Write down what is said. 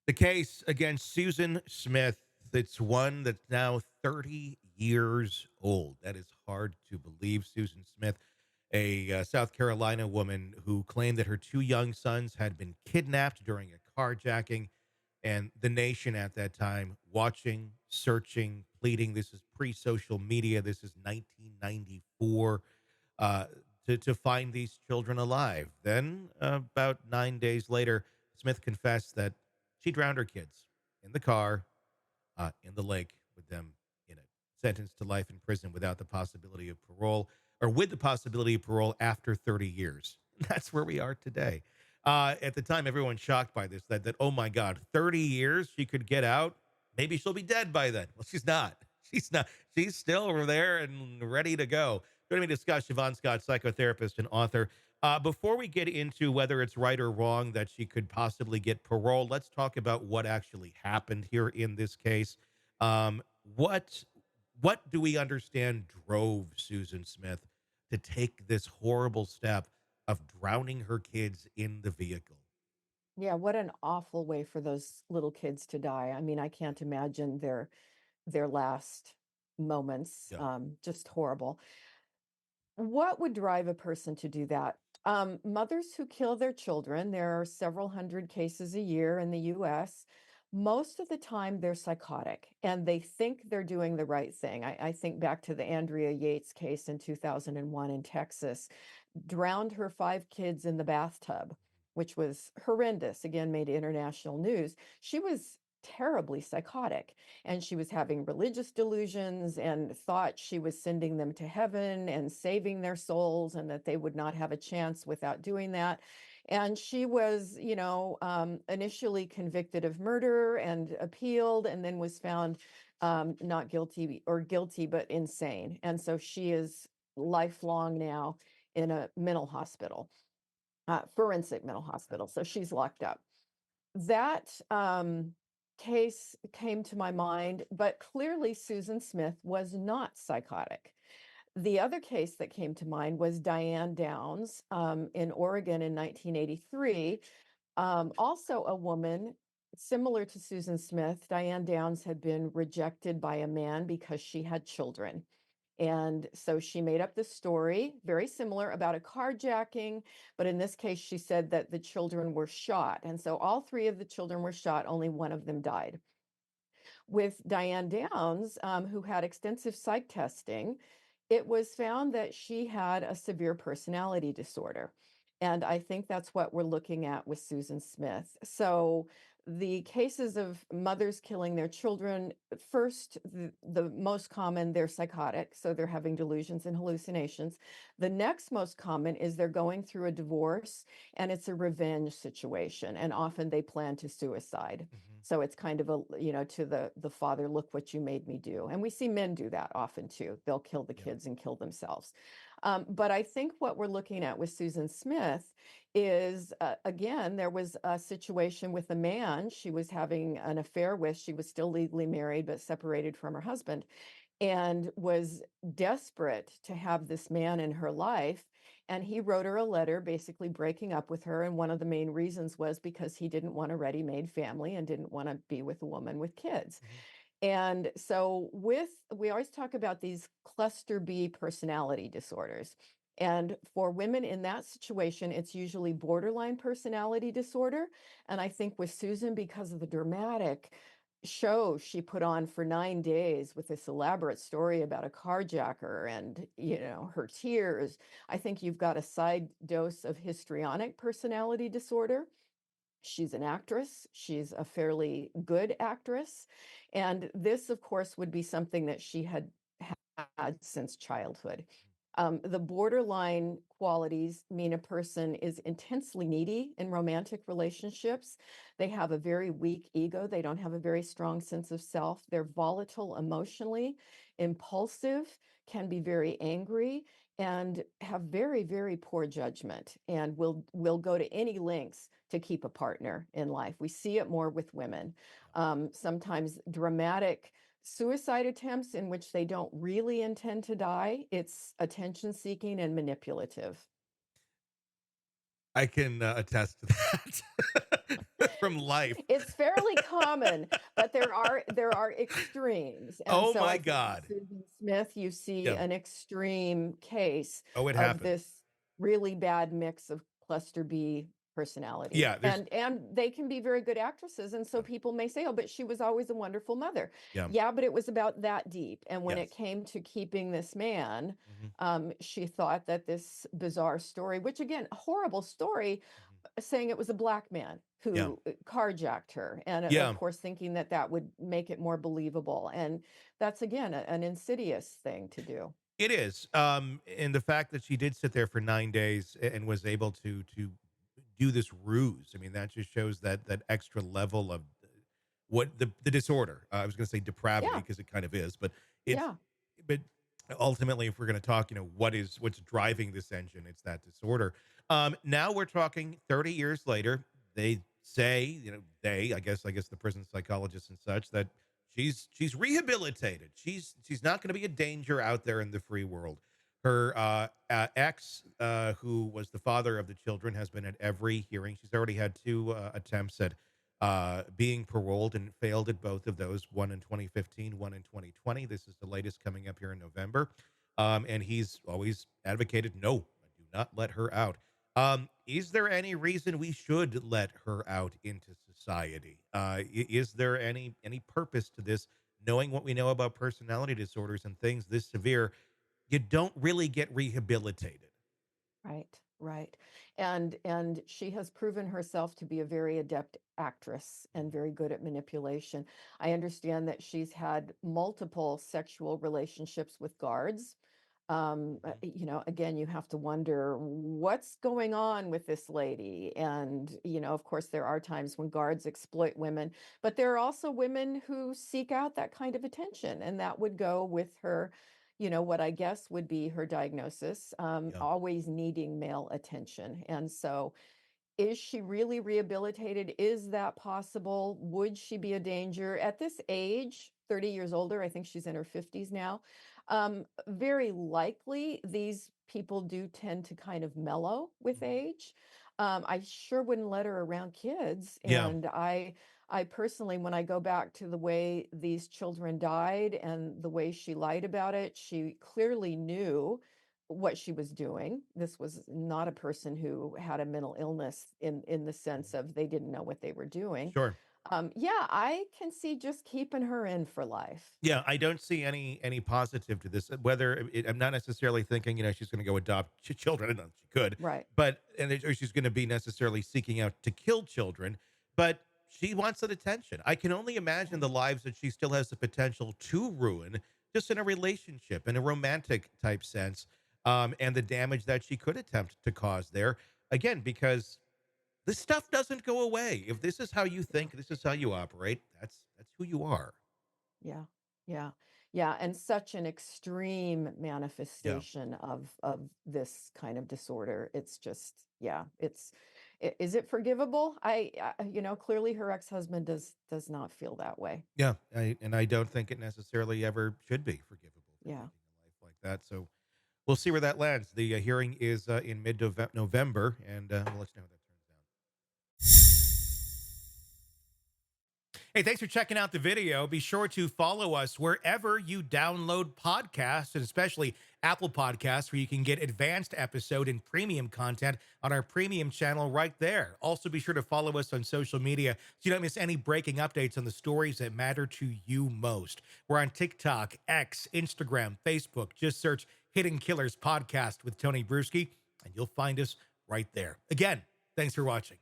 The case against Susan Smith, it's one that's now 30 years old. That is hard to believe. Susan Smith, a South Carolina woman who claimed that her two young sons had been kidnapped during a carjacking, and the nation at that time watching, searching, pleading. This is pre social media. This is 1994. Uh, to find these children alive. Then, about 9 days later, Smith confessed that she drowned her kids in the car, in the lake with them in it. Sentenced to life in prison without the possibility of parole, or with the possibility of parole after 30 years. That's where we are today. At the time, everyone's shocked by this. That oh my God, 30 years she could get out. Maybe she'll be dead by then. Well, she's not. She's not. She's still over there and ready to go. Joining me to discuss, Shavaun Scott, psychotherapist and author. Before we get into whether it's right or wrong that she could possibly get parole, let's talk about what actually happened here in this case. What do we understand drove Susan Smith to take this horrible step of drowning her kids in the vehicle? Yeah, what an awful way for those little kids to die. I mean, I can't imagine their last moments. Yeah. Just horrible. What would drive a person to do that? Mothers who kill their children, there are several hundred cases a year in the US. Most of the time, they're psychotic and they think they're doing the right thing. I think back to the Andrea Yates case in 2001 in Texas, drowned her five kids in the bathtub, which was horrendous, again, made international news. She was terribly psychotic, and she was having religious delusions and thought she was sending them to heaven and saving their souls and that they would not have a chance without doing that. And she was, initially convicted of murder and appealed, and then was found not guilty or guilty, but insane. And so she is lifelong now in a mental hospital, forensic mental hospital. So she's locked up. That case came to my mind, but clearly Susan Smith was not psychotic. The other case that came to mind was Diane Downs in Oregon in 1983. Also, a woman similar to Susan Smith. Diane Downs had been rejected by a man because she had children. And so she made up this story, very similar, about a carjacking, but in this case, she said that the children were shot. And so all three of the children were shot, only one of them died. With Diane Downs, who had extensive psych testing, it was found that she had a severe personality disorder. And I think that's what we're looking at with Susan Smith. So the cases of mothers killing their children, first, the most common, they're psychotic. So they're having delusions and hallucinations. The next most common is they're going through a divorce and it's a revenge situation. And often they plan to suicide. Mhm. So it's kind of a, to the father, look what you made me do. And we see men do that often too. They'll kill the Yeah. kids and kill themselves. But I think what we're looking at with Susan Smith is, again, there was a situation with a man she was having an affair with. She was still legally married, but separated from her husband, and was desperate to have this man in her life. And he wrote her a letter basically breaking up with her. And one of the main reasons was because he didn't want a ready made family and didn't want to be with a woman with kids. Mhm. And so, we always talk about these cluster B personality disorders. And for women in that situation, it's usually borderline personality disorder. And I think with Susan, because of the dramatic show she put on for 9 days with this elaborate story about a carjacker and, her tears, I think you've got a side dose of histrionic personality disorder. She's an actress. She's a fairly good actress. And this, of course, would be something that she had since childhood. The borderline qualities mean a person is intensely needy in romantic relationships. They have a very weak ego. They don't have a very strong sense of self. They're volatile emotionally, impulsive, can be very angry, and have very, very poor judgment, and will go to any lengths to keep a partner in life. We see it more with women. Sometimes dramatic suicide attempts in which they don't really intend to die. It's attention seeking and manipulative. I can attest to that. from life. It's fairly common, but there are extremes, and Oh so my I think with God. Susan Smith, you see Yeah. an extreme case Oh, it of happens. this really bad mix of cluster B personality, Yeah. There's, and they can be very good actresses, and so yeah. people may say, "Oh, but she was always a wonderful mother." Yeah. Yeah, but it was about that deep, and when it Yes. came to keeping this man, Hmm. she thought that this bizarre story, which again, a horrible story, Hmm. saying it was a black man Yeah. who carjacked her, and of Yeah. course thinking that that would make it more believable, and that's again an insidious thing to do. It is. And the fact that she did sit there for 9 days and was able to do this ruse. I mean, that just shows that extra level of what the disorder. I was going to say depravity Yeah, because it kind of is, but it's yeah, but ultimately, if we're going to talk, what's driving this engine, it's that disorder. Now we're talking 30 years later. They say, I guess the prison psychologists and such, that she's rehabilitated. She's not going to be a danger out there in the free world. Her ex, who was the father of the children, has been at every hearing. She's already had two attempts at being paroled and failed at both of those, one in 2015, one in 2020. This is the latest coming up here in November. And he's always advocated, no, do not let her out. Is there any reason we should let her out into society? Is there any purpose to this? Knowing what we know about personality disorders and things this severe, you don't really get rehabilitated. right, right. And she has proven herself to be a very adept actress and very good at manipulation. I understand that she's had multiple sexual relationships with guards. Mhm. Again, you have to wonder what's going on with this lady. And, of course, there are times when guards exploit women, but there are also women who seek out that kind of attention. And that would go with her, what I guess would be her diagnosis, Yeah. always needing male attention. And so, is she really rehabilitated? Is that possible? Would she be a danger at this age, 30 years older? I think she's in her 50s now. Very likely, these people do tend to kind of mellow with Mhm. age. I sure wouldn't let her around kids. Yeah. And I personally, when I go back to the way these children died and the way she lied about it, she clearly knew what she was doing. This was not a person who had a mental illness in the sense Mhm. of they didn't know what they were doing. Sure. Yeah, I can see just keeping her in for life. Yeah, I don't see any positive to this. I'm not necessarily thinking, she's going to go adopt children. I know she could, Right. or she's going to be necessarily seeking out to kill children. But she wants that attention. I can only imagine Yeah. the lives that she still has the potential to ruin, just in a relationship, in a romantic type sense, and the damage that she could attempt to cause there. Again, because this stuff doesn't go away. If this is how you Yeah. think, this is how you operate. That's who you are. Yeah. Yeah. Yeah. And such an extreme Yeah. manifestation of this kind of disorder. It's just, yeah, is it forgivable? Clearly her ex-husband does not feel that way. Yeah, I don't think it necessarily ever should be forgivable for Yeah. taking a life like that. So we'll see where that lands. The hearing is in mid November, and we'll let you know how that turns out. Hey, thanks for checking out the video. Be sure to follow us wherever you download podcasts, and especially Apple Podcasts, where you can get advanced episode and premium content on our premium channel right there. Also, be sure to follow us on social media so you don't miss any breaking updates on the stories that matter to you most. We're on TikTok, X, Instagram, Facebook. Just search Hidden Killers Podcast with Tony Bruschi, and you'll find us right there. Again, thanks for watching.